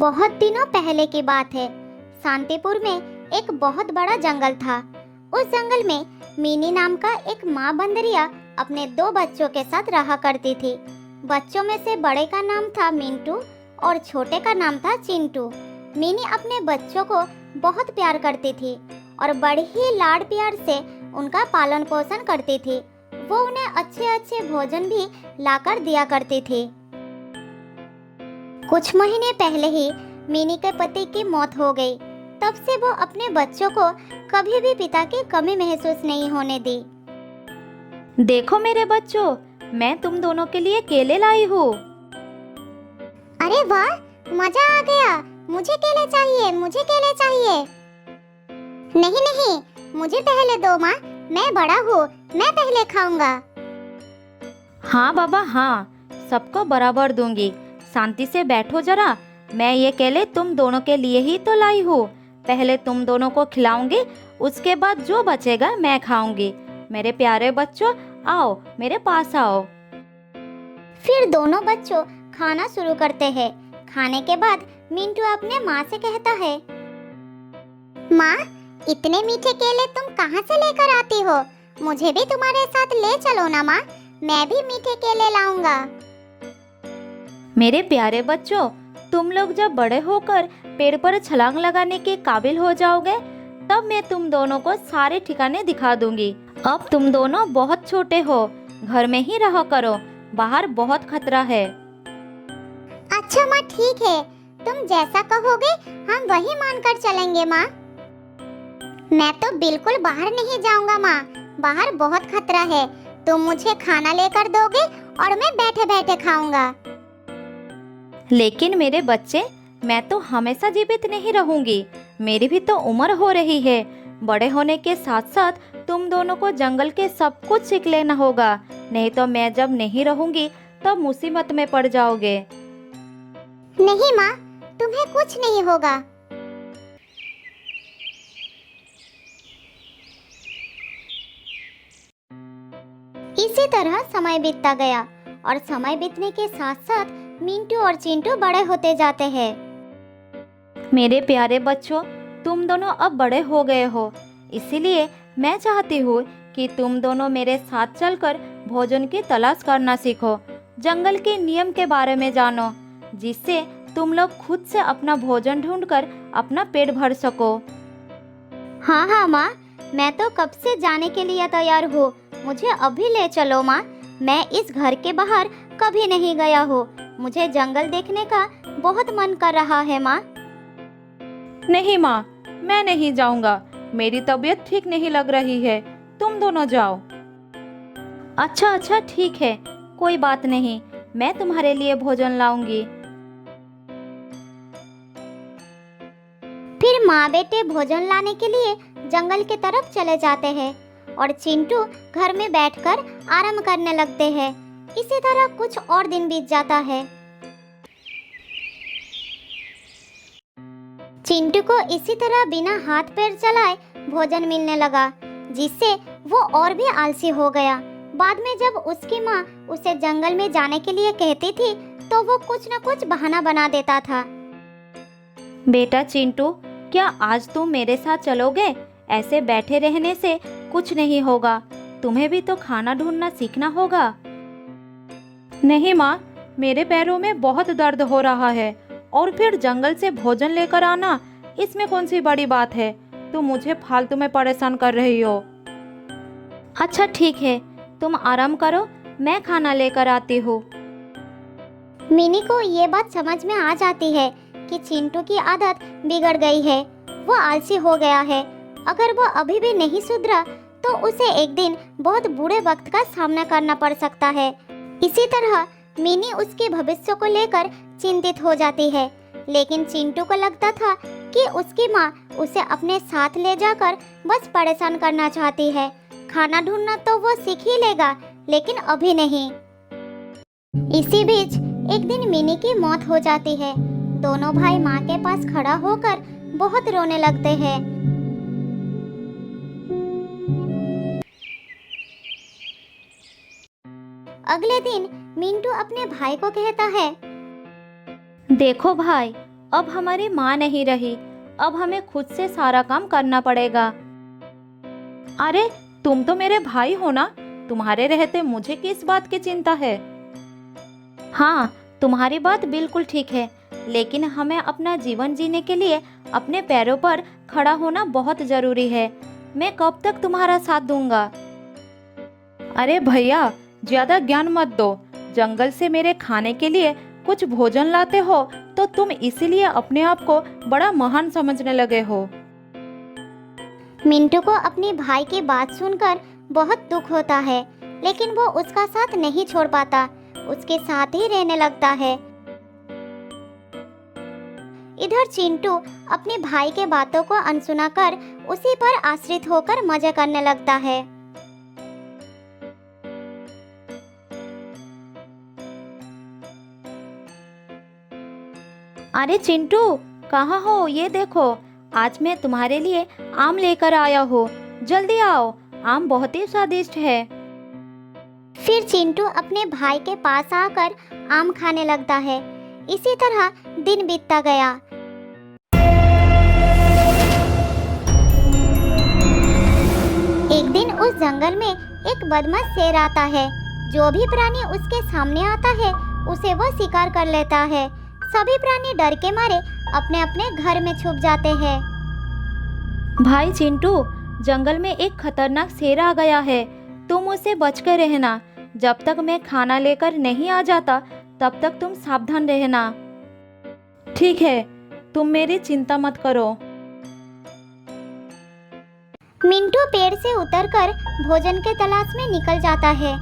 बहुत दिनों पहले की बात है। शांतिपुर में एक बहुत बड़ा जंगल था। उस जंगल में मीनी नाम का एक माँ बंदरिया अपने दो बच्चों के साथ रहा करती थी। बच्चों में से बड़े का नाम था मिंटू और छोटे का नाम था चिंटू। मीनी अपने बच्चों को बहुत प्यार करती थी और बड़े ही लाड प्यार से उनका पालन पोषण करती थी। वो उन्हें अच्छे अच्छे भोजन भी लाकर दिया करती थी। कुछ महीने पहले ही मिनी के पति की मौत हो गई। तब से वो अपने बच्चों को कभी भी पिता की कमी महसूस नहीं होने दी। देखो मेरे बच्चों, मैं तुम दोनों के लिए केले लाई हूँ। अरे वाह, मजा आ गया। मुझे केले चाहिए, मुझे केले चाहिए। नहीं नहीं, मुझे पहले दो माँ, मैं बड़ा हूँ, मैं पहले खाऊंगा। हाँ बाबा हाँ, सबको बराबर दूंगी। शांति से बैठो जरा। मैं ये केले तुम दोनों के लिए ही तो लाई हूँ। पहले तुम दोनों को खिलाऊंगी, उसके बाद जो बचेगा मैं खाऊंगी। मेरे प्यारे बच्चों, आओ मेरे पास आओ। फिर दोनों बच्चों खाना शुरू करते हैं। खाने के बाद मिंटू अपने माँ से कहता है, माँ, इतने मीठे केले तुम कहाँ से लेकर आती हो? मुझे भी तुम्हारे साथ ले चलो ना माँ, मैं भी मीठे केले लाऊंगा। मेरे प्यारे बच्चों, तुम लोग जब बड़े होकर पेड़ पर छलांग लगाने के काबिल हो जाओगे, तब मैं तुम दोनों को सारे ठिकाने दिखा दूंगी। अब तुम दोनों बहुत छोटे हो, घर में ही रहा करो, बाहर बहुत खतरा है। अच्छा माँ, ठीक है, तुम जैसा कहोगे हम वही मानकर चलेंगे माँ। मैं तो बिल्कुल बाहर नहीं जाऊंगा माँ, बाहर बहुत खतरा है। तुम मुझे खाना लेकर दोगे और मैं बैठे बैठे खाऊंगा। लेकिन मेरे बच्चे, मैं तो हमेशा जीवित नहीं रहूंगी। मेरी भी तो उम्र हो रही है। बड़े होने के साथ साथ तुम दोनों को जंगल के सब कुछ सीख लेना होगा, नहीं तो मैं जब नहीं रहूंगी तब मुसीबत में पड़ जाओगे। नहीं माँ, तुम्हें कुछ नहीं होगा। इसी तरह समय बीतता गया और समय बीतने के साथ साथ मिंटू और चिंटू बड़े होते जाते हैं। मेरे प्यारे बच्चों, तुम दोनों अब बड़े हो गए हो, इसीलिए मैं चाहती हूँ कि तुम दोनों मेरे साथ चलकर भोजन की तलाश करना सीखो। जंगल के नियम के बारे में जानो, जिससे तुम लोग खुद से अपना भोजन ढूंढकर अपना पेट भर सको। हाँ हाँ माँ, मैं तो कब से जाने के लिए तैयार हूँ। मुझे अभी ले चलो माँ, मैं इस घर के बाहर कभी नहीं गया हूँ। मुझे जंगल देखने का बहुत मन कर रहा है माँ। नहीं माँ, मैं नहीं जाऊंगा, मेरी तबीयत ठीक नहीं लग रही है, तुम दोनों जाओ। अच्छा अच्छा ठीक है, कोई बात नहीं, मैं तुम्हारे लिए भोजन लाऊंगी। फिर माँ बेटे भोजन लाने के लिए जंगल की तरफ चले जाते हैं और चिंटू घर में बैठकर आराम करने लगते हैं। इसी तरह कुछ और दिन बीत जाता है। चिंटू को इसी तरह बिना हाथ पैर चलाए भोजन मिलने लगा, जिससे वो और भी आलसी हो गया। बाद में जब उसकी माँ उसे जंगल में जाने के लिए कहती थी, तो वो कुछ न कुछ बहाना बना देता था। बेटा चिंटू, क्या आज तुम मेरे साथ चलोगे? ऐसे बैठे रहने से कुछ नहीं होगा, तुम्हें भी तो खाना ढूंढना सीखना होगा। नहीं माँ, मेरे पैरों में बहुत दर्द हो रहा है और फिर जंगल से भोजन लेकर आना, इसमें कौन सी बड़ी बात है? तुम मुझे फालतू में परेशान कर रही हो। अच्छा ठीक है, तुम आराम करो, मैं खाना लेकर आती हूँ। मिनी को ये बात समझ में आ जाती है कि चिंटू की आदत बिगड़ गई है, वो आलसी हो गया है। अगर वो अभी भी नहीं सुधरा तो उसे एक दिन बहुत बुरे वक्त का सामना करना पड़ सकता है। इसी तरह मिनी उसके भविष्य को लेकर चिंतित हो जाती है, लेकिन चिंटू को लगता था कि उसकी माँ उसे अपने साथ ले जाकर बस परेशान करना चाहती है। खाना ढूंढना तो वो सीख ही लेगा, लेकिन अभी नहीं। इसी बीच एक दिन मिनी की मौत हो जाती है। दोनों भाई माँ के पास खड़ा होकर बहुत रोने लगते हैं। अगले दिन मिंटू अपने भाई को कहता है, देखो भाई, अब हमारी माँ नहीं रही, अब हमें खुद से सारा काम करना पड़ेगा। अरे तुम तो मेरे भाई हो ना, तुम्हारे रहते मुझे किस बात की चिंता है। हाँ, तुम्हारी बात बिल्कुल ठीक है, लेकिन हमें अपना जीवन जीने के लिए अपने पैरों पर खड़ा होना बहुत जरूरी है। मैं कब तक तुम्हारा साथ दूंगा। अरे भैया, ज्यादा ज्ञान मत दो। जंगल से मेरे खाने के लिए कुछ भोजन लाते हो तो तुम इसीलिए अपने आप को बड़ा महान समझने लगे हो। मिंटू को अपने भाई की बात सुनकर बहुत दुख होता है, लेकिन वो उसका साथ नहीं छोड़ पाता, उसके साथ ही रहने लगता है। इधर चिंटू अपने भाई के बातों को अनसुना कर उसी पर आश्रित होकर मजे करने लगता है। अरे चिंटू, कहाँ हो? ये देखो, आज मैं तुम्हारे लिए आम लेकर आया हूँ। जल्दी आओ, आम बहुत ही स्वादिष्ट है। फिर चिंटू अपने भाई के पास आकर आम खाने लगता है। इसी तरह दिन बीतता गया। एक दिन उस जंगल में एक बदमाश शेर आता है। जो भी प्राणी उसके सामने आता है उसे वो शिकार कर लेता है। सभी प्राणी डर के मारे अपने अपने घर में छुप जाते हैं। भाई चिंटू, जंगल में एक खतरनाक शेर आ गया है, तुम उससे बचकर रहना। जब तक मैं खाना लेकर नहीं आ जाता तब तक तुम सावधान रहना। ठीक है, तुम मेरी चिंता मत करो। मिंटू पेड़ से उतरकर भोजन के तलाश में निकल जाता है।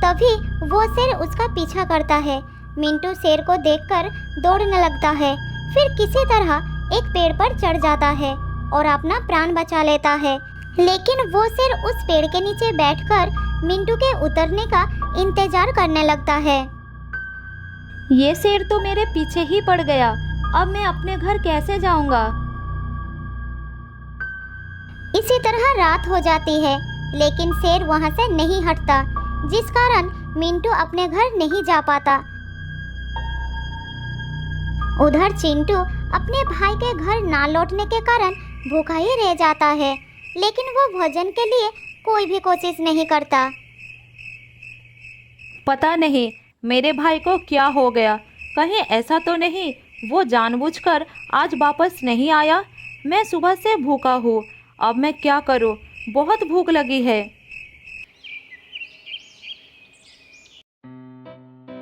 तभी वो शेर उसका पीछा करता है। मिंटू शेर को देखकर दौड़ने लगता है। फिर किसी तरह एक पेड़ पर चढ़ जाता है और अपना प्राण बचा लेता है। लेकिन वो शेर उस पेड़ के नीचे बैठकर मिंटू के उतरने का इंतजार करने लगता है। ये शेर तो मेरे पीछे ही पड़ गया, अब मैं अपने घर कैसे जाऊंगा। इसी तरह रात हो जाती है, लेकिन शेर वहां से नहीं हटता, जिस कारण मिंटू अपने घर नहीं जा पाता। उधर चिंटू अपने भाई के घर ना लौटने के कारण भूखा ही रह जाता है, लेकिन वो भोजन के लिए कोई भी कोशिश नहीं करता। पता नहीं मेरे भाई को क्या हो गया, कहीं ऐसा तो नहीं वो जानबूझकर आज वापस नहीं आया। मैं सुबह से भूखा हूँ, अब मैं क्या करूँ, बहुत भूख लगी है।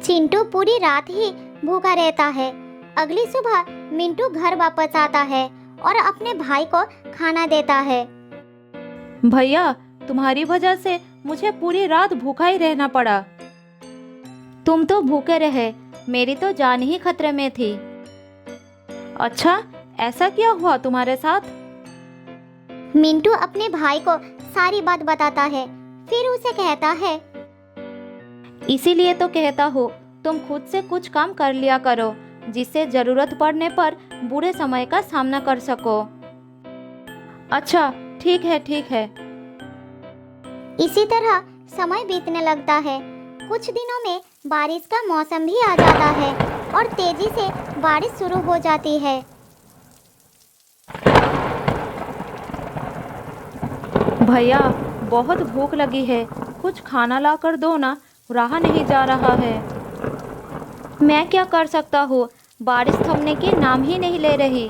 चिंटू पूरी रात ही भूखा रहता है। अगली सुबह मिंटू घर वापस आता है और अपने भाई को खाना देता है। भैया, तुम्हारी वजह से मुझे पूरी रात भूखा ही रहना पड़ा। तुम तो भूखे रहे, मेरी तो जान ही खतरे में थी। अच्छा, ऐसा क्या हुआ तुम्हारे साथ? मिंटू अपने भाई को सारी बात बताता है। फिर उसे कहता है, इसीलिए तो कहता हूँ तुम खुद से कुछ काम कर लिया करो, जिससे जरूरत पड़ने पर बुरे समय का सामना कर सको। अच्छा, ठीक है ठीक है। इसी तरह समय बीतने लगता है। कुछ दिनों में बारिश का मौसम भी आ जाता है और तेजी से बारिश शुरू हो जाती है। भैया, बहुत भूख लगी है, कुछ खाना ला कर दो ना, रहा नहीं जा रहा है। मैं क्या कर सकता हूँ, बारिश थमने की नाम ही नहीं ले रही।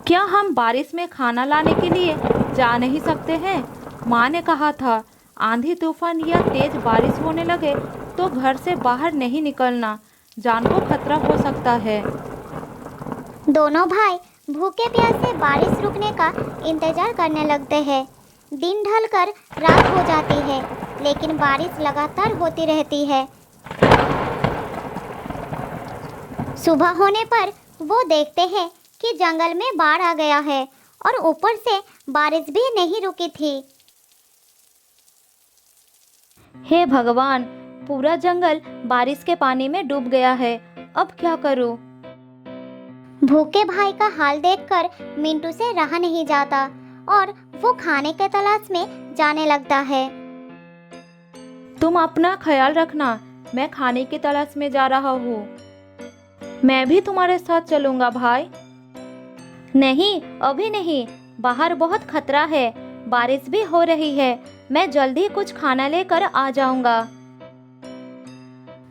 क्या हम बारिश में खाना लाने के लिए जा नहीं सकते हैं? माँ ने कहा था आंधी तूफान या तेज बारिश होने लगे तो घर से बाहर नहीं निकलना, जान को खतरा हो सकता है। दोनों भाई भूखे प्यासे बारिश रुकने का इंतजार करने लगते हैं। दिन ढलकर रात हो जाती है, लेकिन बारिश लगातार होती रहती है। सुबह होने पर वो देखते हैं कि जंगल में बाढ़ आ गया है और ऊपर से बारिश भी नहीं रुकी थी। हे भगवान, पूरा जंगल बारिश के पानी में डूब गया है, अब क्या करूं? भूखे भाई का हाल देखकर मिंटू से रहा नहीं जाता और वो खाने के तलाश में जाने लगता है। तुम अपना ख्याल रखना, मैं खाने की तलाश में जा रहा हूँ। मैं भी तुम्हारे साथ चलूंगा भाई। नहीं, अभी नहीं, बाहर बहुत खतरा है, बारिश भी हो रही है, मैं जल्दी कुछ खाना लेकर आ जाऊंगा।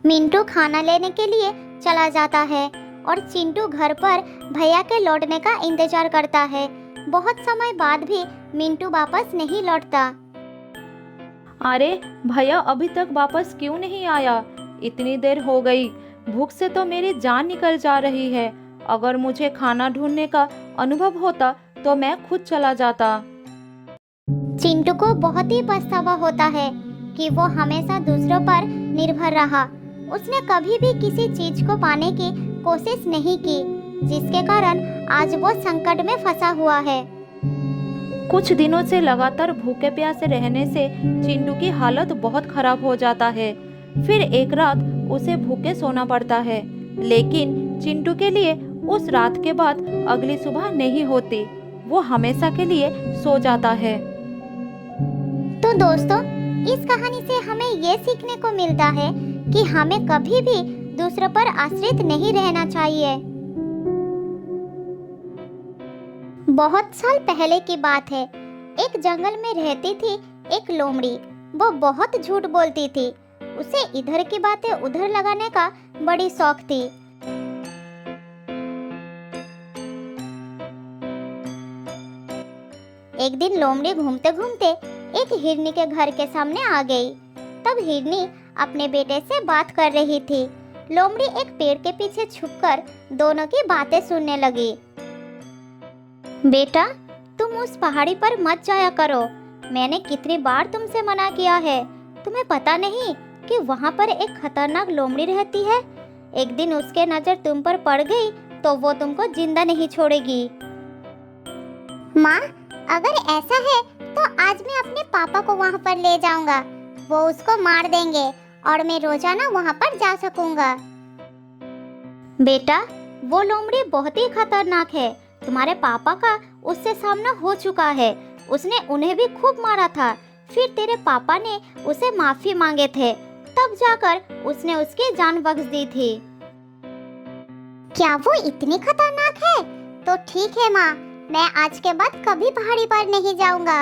मिंटू खाना लेने के लिए चला जाता है और चिंटू घर पर भैया के लौटने का इंतजार करता है। बहुत समय बाद भी मिंटू वापस नहीं लौटता। अरे भैया अभी तक वापस क्यों नहीं आया? इतनी देर हो गई, भूख से तो मेरी जान निकल जा रही है। अगर मुझे खाना ढूंढने का अनुभव होता तो मैं खुद चला जाता। चिंटू को बहुत ही पछतावा होता है कि वो हमेशा दूसरों पर निर्भर रहा। उसने कभी भी किसी चीज को पाने की कोशिश नहीं की, जिसके कारण आज वो संकट में फंसा हुआ है। कुछ दिनों से लगातार भूखे प्यासे रहने से चिंटू की हालत बहुत खराब हो जाता है। फिर एक रात उसे भूखे सोना पड़ता है, लेकिन चिंटू के लिए उस रात के बाद अगली सुबह नहीं होती। वो हमेशा के लिए सो जाता है। तो दोस्तों, इस कहानी से हमें ये सीखने को मिलता है कि हमें कभी भी दूसरों पर आश्रित नहीं रहना चाहिए। बहुत साल पहले की बात है। एक जंगल में रहती थी एक लोमड़ी। वो बहुत झूठ बोलती थी। उसे इधर की बातें उधर लगाने का बड़ी शौक थी। एक दिन लोमड़ी घूमते घूमते एक हिरनी के घर के सामने आ गई। तब हिरनी अपने बेटे से बात कर रही थी। लोमड़ी एक पेड़ के पीछे छुपकर दोनों की बातें सुनने लगी। बेटा, तुम उस पहाड़ी पर मत जाया करो। मैंने कितनी बार तुमसे मना किया है। तुम्हें पता नहीं कि वहाँ पर एक खतरनाक लोमड़ी रहती है। एक दिन उसके नजर तुम पर पड़ गई तो वो तुमको जिंदा नहीं छोड़ेगी। माँ, अगर ऐसा है तो आज मैं अपने पापा को वहाँ पर ले जाऊंगा। वो उसको मार देंगे और मैं रोजाना वहाँ पर जा सकूंगा। बेटा, वो लोमड़ी बहुत ही खतरनाक है। तुम्हारे पापा का उससे सामना हो चुका है। उसने उन्हें भी खूब मारा था। फिर तेरे पापा ने उसे माफी मांगे थे, तब जाकर उसने उसकी जान बख्श दी थी। क्या वो इतनी खतरनाक है? तो ठीक है माँ, मैं आज के बाद कभी पहाड़ी पर नहीं जाऊंगा।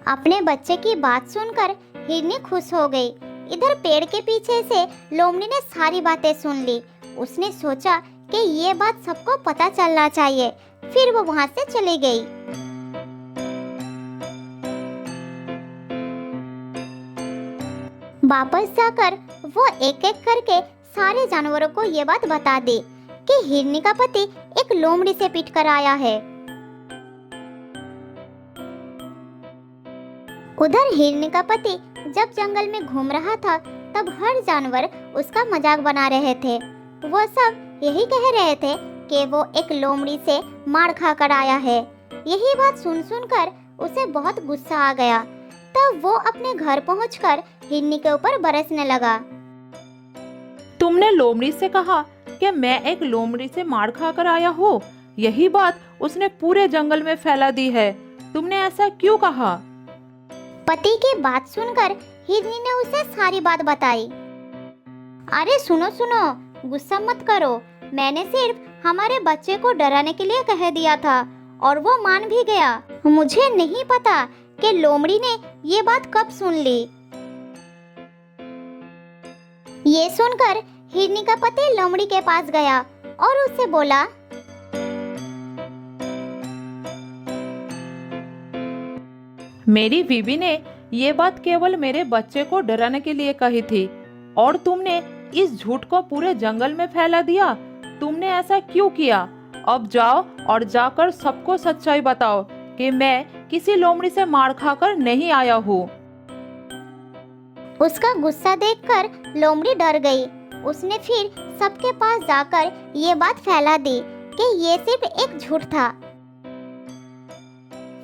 अपने बच्चे की बात सुनकर हिरनी खुश हो गई। इधर पेड़ के पीछे से लोमड़ी ने सारी बातें सुन ली। उसने सोचा कि ये बात सबको पता चलना चाहिए। फिर वो वहाँ से चली गई। वापस जाकर वो एक एक करके सारे जानवरों को ये बात बता दी कि हिरनी का पति एक लोमड़ी से पीट कर आया है। उधर हिरनी का पति जब जंगल में घूम रहा था, तब हर जानवर उसका मजाक बना रहे थे। वो सब यही कह रहे थे कि वो एक लोमड़ी से मार खा कर आया है। यही बात सुन सुनकर उसे बहुत गुस्सा आ गया। तब वो अपने घर पहुंचकर हिरनी के ऊपर बरसने लगा। तुमने लोमड़ी से कहा कि मैं एक लोमड़ी से मार खाकर आया हूँ। यही बात उसने पूरे जंगल में फैला दी है। तुमने ऐसा क्यों कहा? पति की बात सुनकर हिरनी ने उसे सारी बात बताई। अरे सुनो सुनो, गुस्सा मत करो। मैंने सिर्फ हमारे बच्चे को डराने के लिए कह दिया था और वो मान भी गया। मुझे नहीं पता कि लोमड़ी ने ये बात कब सुन ली। ये सुनकर हिरनी का पति लोमड़ी के पास गया और उससे बोला, मेरी बीवी ने ये बात केवल मेरे बच्चे को डराने के लिए कही थी और तुमने इस झूठ को पूरे जंगल में फैला दिया। तुमने ऐसा क्यों किया? अब जाओ और जाकर सबको सच्चाई बताओ कि मैं किसी लोमड़ी से मार खाकर नहीं आया हूँ। उसका गुस्सा देखकर लोमड़ी डर गई। उसने फिर सबके पास जाकर ये बात फैला दी कि ये सिर्फ एक झूठ था।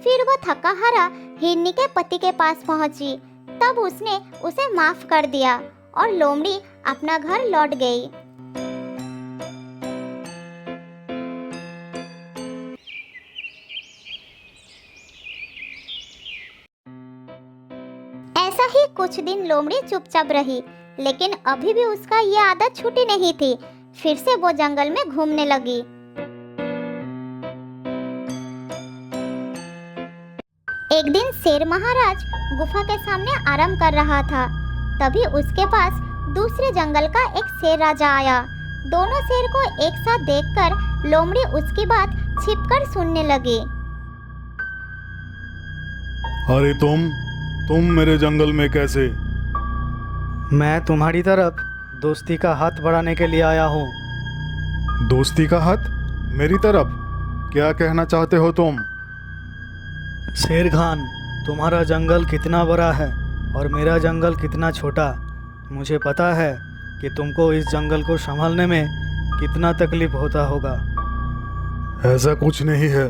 फिर वो थका हारा हिरनी के पति के पास पहुंची। तब उसने उसे माफ कर दिया और लोमड़ी अपना घर लौट गई। ऐसा ही कुछ दिन लोमड़ी चुपचाप रही, लेकिन अभी भी उसका ये आदत छूटी नहीं थी फिर से वो जंगल में घूमने लगी। एक दिन शेर महाराज गुफा के सामने आराम कर रहा था। तभी उसके पास दूसरे जंगल का एक शेर राजा आया। दोनों शेर को एक साथ देखकर लोमड़ी उसकी बात छिपकर सुनने लगी। अरे तुम मेरे जंगल में कैसे? मैं तुम्हारी तरफ दोस्ती का हाथ बढ़ाने के लिए आया हूँ। दोस्ती का हाथ मेरी तरफ? क्या कहना चाहते हो तुम? शेर खान, तुम्हारा जंगल कितना बड़ा है और मेरा जंगल कितना छोटा। मुझे पता है कि तुमको इस जंगल को संभालने में कितना तकलीफ होता होगा। ऐसा कुछ नहीं है,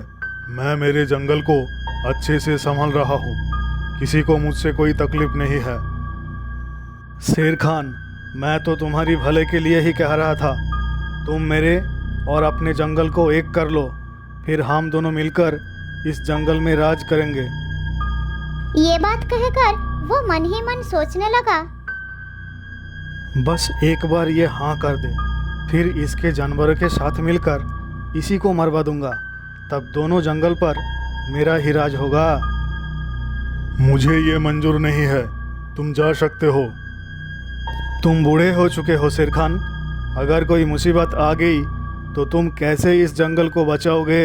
मैं मेरे जंगल को अच्छे से संभाल रहा हूँ। किसी को मुझसे कोई तकलीफ नहीं है। शेर खान, मैं तो तुम्हारी भले के लिए ही कह रहा था। तुम मेरे और अपने जंगल को एक कर लो, फिर हम दोनों मिलकर इस जंगल में राज करेंगे। ये बात कहकर वो मन ही मन सोचने लगा। बस एक बार ये हाँ कर दे, फिर इसके जानवरों के साथ मिलकर इसी को मरवा दूंगा। तब दोनों जंगल पर मेरा ही राज होगा। मुझे ये मंजूर नहीं है, तुम जा सकते हो। तुम बूढ़े हो चुके हो शेर खान, अगर कोई मुसीबत आ गई तो तुम कैसे इस जंगल को बचाओगे?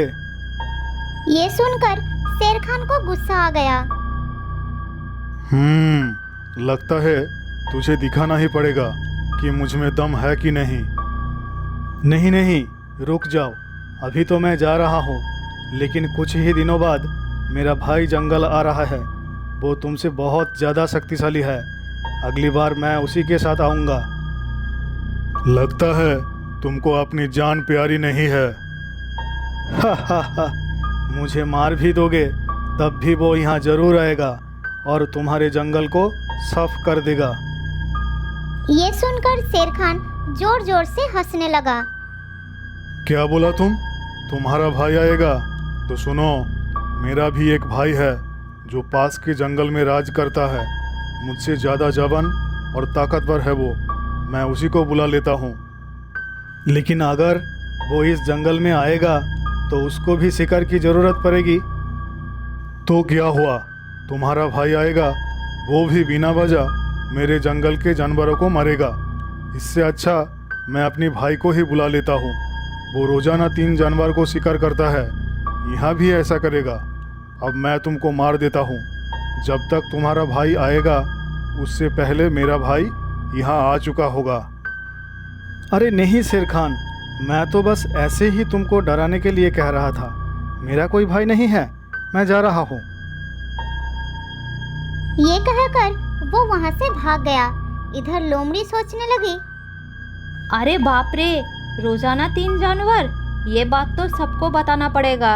ये सुनकर शेर खान को गुस्सा आ गया। लगता है तुझे दिखाना ही पड़ेगा कि मुझ में दम है कि नहीं। नहीं नहीं, रुक जाओ। अभी तो मैं जा रहा हूँ, लेकिन कुछ ही दिनों बाद मेरा भाई जंगल आ रहा है। वो तुमसे बहुत ज़्यादा शक्तिशाली है। अगली बार मैं उसी के साथ आऊँगा। लगता है तुमको अपनी जान प्यारी नहीं है। हा, मुझे मार भी दोगे तब भी वो यहाँ जरूर आएगा और तुम्हारे जंगल को साफ कर देगा। ये सुनकर शेर खान जोर जोर से हंसने लगा। क्या बोला तुम? तुम्हारा भाई आएगा? तो सुनो, मेरा भी एक भाई है जो पास के जंगल में राज करता है। मुझसे ज़्यादा जवान और ताकतवर है वो। मैं उसी को बुला लेता हूँ। लेकिन अगर वो इस जंगल में आएगा तो उसको भी शिकार की ज़रूरत पड़ेगी। तो क्या हुआ? तुम्हारा भाई आएगा, वो भी बिना वजह मेरे जंगल के जानवरों को मारेगा। इससे अच्छा मैं अपनी भाई को ही बुला लेता हूँ। वो रोजाना 3 जानवर को शिकार करता है, यहाँ भी ऐसा करेगा। अब मैं तुमको मार देता हूँ। जब तक तुम्हारा भाई आएगा उससे पहले मेरा भाई यहाँ आ चुका होगा। अरे नहीं शेर खान, मैं तो बस ऐसे ही तुमको डराने के लिए कह रहा था। मेरा कोई भाई नहीं है, मैं जा रहा हूँ। ये कहकर वो वहाँ से भाग गया। इधर लोमड़ी सोचने लगी। अरे बाप रे, रोजाना 3 जानवर, ये बात तो सबको बताना पड़ेगा।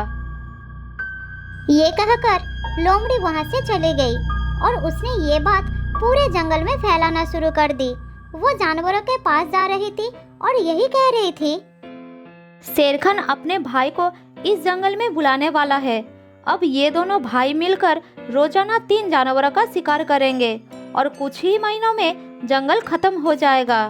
ये कहकर लोमड़ी वहाँ से चली गई और उसने ये बात पूरे जंगल में फैलाना शुरू कर दी। वो जानवरों के पास जा रही थी और यही कह रही थी, शेर खान अपने भाई को इस जंगल में बुलाने वाला है। अब ये दोनों भाई मिलकर रोजाना 3 जानवरों का शिकार करेंगे और कुछ ही महीनों में जंगल खत्म हो जाएगा।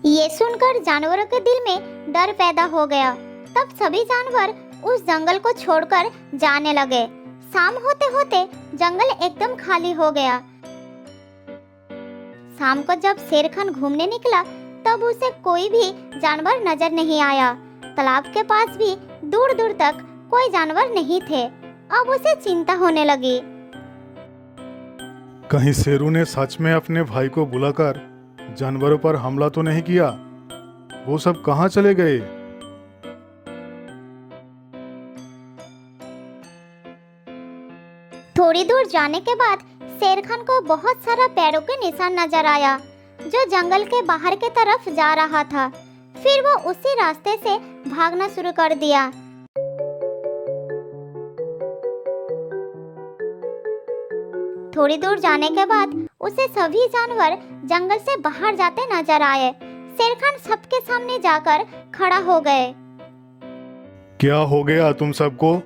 ये सुनकर जानवरों के दिल में डर पैदा हो गया। तब सभी जानवर उस जंगल को छोड़कर जाने लगे। शाम होते होते जंगल एकदम खाली हो गया। शाम को जब शेर खान घूमने निकला तब उसे कोई भी जानवर नजर नहीं आया। तालाब के पास भी दूर दूर तक कोई जानवर नहीं थे। अब उसे चिंता होने लगी। कहीं शेरू ने सच में अपने भाई को बुलाकर जानवरों पर हमला तो नहीं किया? वो सब कहाँ चले गए? थोड़ी दूर जाने के बाद शेर खान को बहुत सारा पैरों के निशान नजर आया जो जंगल के बाहर के तरफ जा रहा था। फिर वो उसी रास्ते से भागना शुरू कर दिया। थोड़ी दूर जाने के बाद उसे सभी जानवर जंगल से बाहर जाते नजर आए। शेर खान सबके सामने जाकर खड़ा हो गए। क्या हो गया तुम सबको?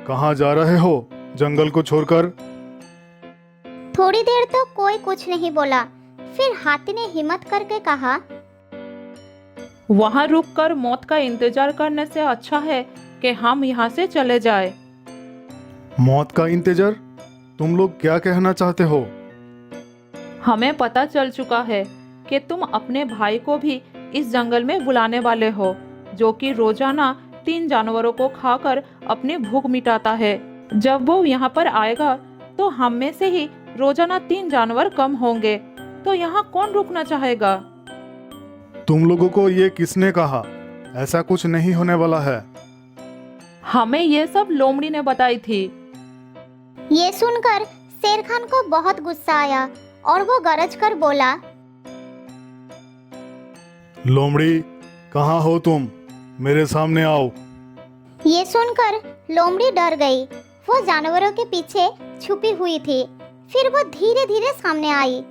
कहाँ जा रहे हो जंगल को छोड़कर? थोड़ी देर तो कोई कुछ नहीं बोला। फिर हाथी ने हिम्मत करके कहा, वहाँ रुककर मौत का इंतजार करने से अच्छा है कि हम यहाँ से चले जाए। मौत का इंतजार? तुम लोग क्या कहना चाहते हो? हमें पता चल चुका है कि तुम अपने भाई को भी इस जंगल में बुलाने वाले हो, जो कि रोजाना 3 जानवरों को खाकर अपनी भूख मिटाता है। जब वो यहाँ पर आएगा तो हम में से ही रोजाना 3 जानवर कम होंगे, तो यहाँ कौन रुकना चाहेगा? तुम लोगों को ये किसने कहा? ऐसा कुछ नहीं होने वाला है। हमें ये सब लोमड़ी ने बताई थी। ये सुनकर शेर खान को बहुत गुस्सा आया और वो गरज कर बोला, लोमड़ी, कहाँ हो तुम? मेरे सामने आओ। ये सुनकर लोमड़ी डर गई। वो जानवरों के पीछे छुपी हुई थी। फिर वो धीरे धीरे सामने आई।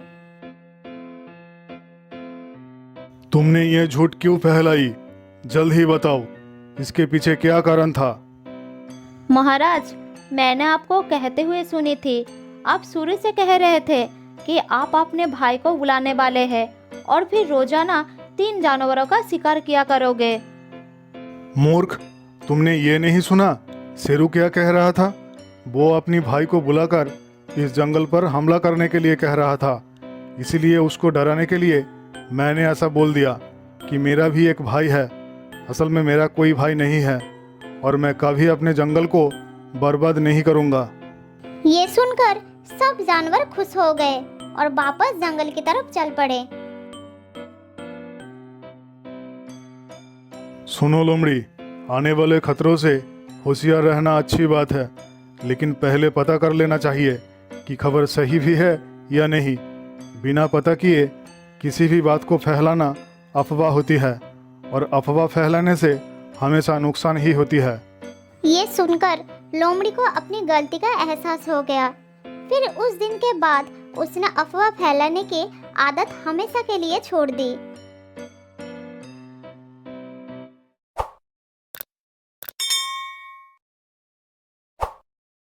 तुमने ये झूठ क्यों फैलाई? जल्द ही बताओ, इसके पीछे क्या कारण था? महाराज, मैंने आपको कहते हुए सुनी थी। आप शुरू से कह रहे थे कि आप अपने भाई को बुलाने वाले हैं और फिर रोजाना 3 जानवरों का शिकार किया करोगे। मूर्ख, तुमने ये नहीं सुना शेरू क्या कह रहा था? वो अपनी भाई को बुलाकर इस जंगल पर हमला करने के लिए कह रहा था। इसीलिए उसको डराने के लिए मैंने ऐसा बोल दिया कि मेरा भी एक भाई है। असल में मेरा कोई भाई नहीं है और मैं कभी अपने जंगल को बर्बाद नहीं करूँगा। ये सुनकर सब जानवर खुश हो गए और वापस जंगल की तरफ चल पड़े। सुनो लोमड़ी, आने वाले खतरों से होशियार रहना अच्छी बात है, लेकिन पहले पता कर लेना चाहिए कि खबर सही भी है या नहीं। बिना पता किए किसी भी बात को फैलाना अफवाह होती है और अफवाह फैलाने से हमेशा नुकसान ही होती है। ये सुनकर लोमड़ी को अपनी गलती का एहसास हो गया। फिर उस दिन के बाद उसने अफवाह फैलाने की आदत हमेशा के लिए छोड़ दी।